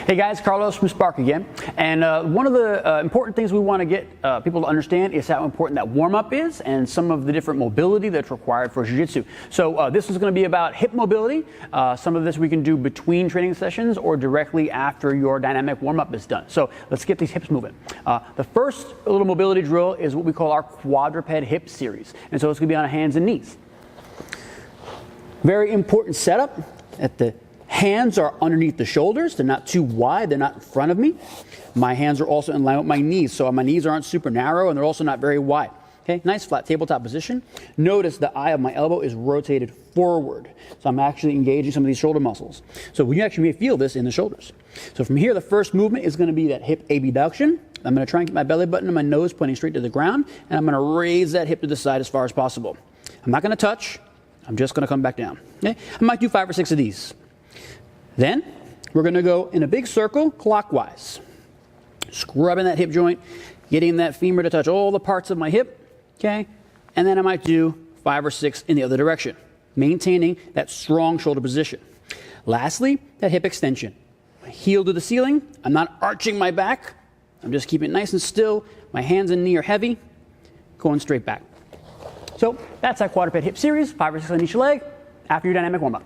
Hey guys, Carlos from Spark again. And one of the important things we want to get people to understand is how important that warm-up is and some of the different mobility that's required for jiu-jitsu. So this is going to be about hip mobility. Some of this we can do between training sessions or directly after your dynamic warm-up is done. So let's get these hips moving. The first little mobility drill is what we call our quadruped hip series. And so it's going to be on hands and knees. Very important setup at the hands are underneath the shoulders. They're not too wide. They're not in front of me. My hands are also in line with my knees. So my knees aren't super narrow and they're also not very wide. Okay, nice flat tabletop position. Notice the eye of my elbow is rotated forward. So I'm actually engaging some of these shoulder muscles. So you actually may feel this in the shoulders. So from here, the first movement is going to be that hip abduction. I'm going to try and get my belly button and my nose pointing straight to the ground. And I'm going to raise that hip to the side as far as possible. I'm not going to touch. I'm just going to come back down. Okay? I might do 5 or 6 of these. Then we're going to go in a big circle clockwise, scrubbing that hip joint, getting that femur to touch all the parts of my hip, okay? And then I might do 5 or 6 in the other direction, maintaining that strong shoulder position. Lastly, that hip extension. My heel to the ceiling. I'm not arching my back. I'm just keeping it nice and still. My hands and knee are heavy, going straight back. So that's our quadruped hip series, 5 or 6 on each leg after your dynamic warm-up.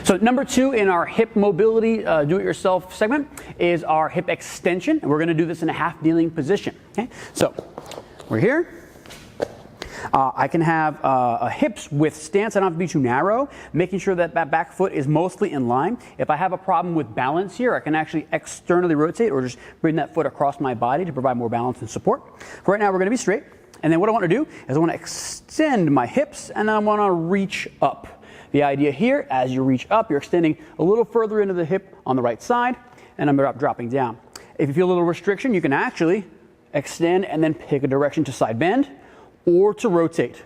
So number 2 in our hip mobility do-it-yourself segment is our hip extension. And we're going to do this in a half kneeling position. Okay? So we're here. I can have a hips width stance. I don't have to be too narrow, making sure that that back foot is mostly in line. If I have a problem with balance here, I can actually externally rotate or just bring that foot across my body to provide more balance and support. For right now, we're going to be straight. And then what I want to do is I want to extend my hips and then I want to reach up. The idea here, as you reach up, you're extending a little further into the hip on the right side, and I'm dropping down. If you feel a little restriction, you can actually extend and then pick a direction to side bend or to rotate.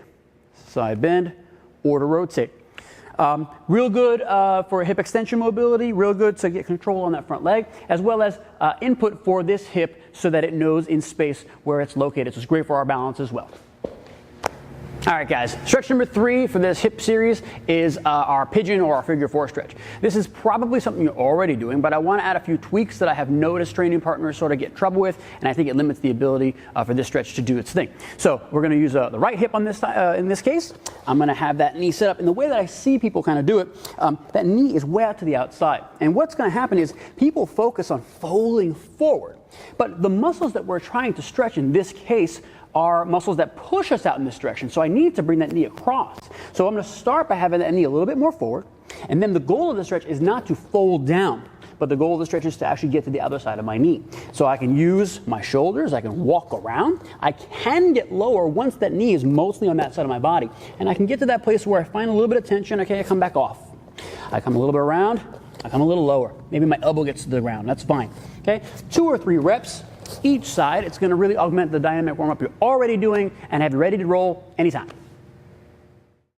Side bend or to rotate. Real good for hip extension mobility, real good to get control on that front leg, as well as input for this hip so that it knows in space where it's located. So it's great for our balance as well. All right, guys, stretch number 3 for this hip series is our pigeon or our figure 4 stretch. This is probably something you're already doing, but I want to add a few tweaks that I have noticed training partners sort of get in trouble with, and I think it limits the ability for this stretch to do its thing. So we're going to use the right hip on this in this case. I'm going to have that knee set up in the way that I see people kind of do it. That knee is way out to the outside, and what's going to happen is people focus on folding forward, but the muscles that we're trying to stretch in this case are muscles that push us out in this direction. So I need to bring that knee across. So I'm going to start by having that knee a little bit more forward. And then the goal of the stretch is not to fold down, but the goal of the stretch is to actually get to the other side of my knee. So I can use my shoulders. I can walk around. I can get lower once that knee is mostly on that side of my body. And I can get to that place where I find a little bit of tension. Okay, I come back off. I come a little bit around. I come a little lower. Maybe my elbow gets to the ground. That's fine. Okay, 2 or 3 reps. Each side, it's going to really augment the dynamic warm-up you're already doing and have you ready to roll anytime.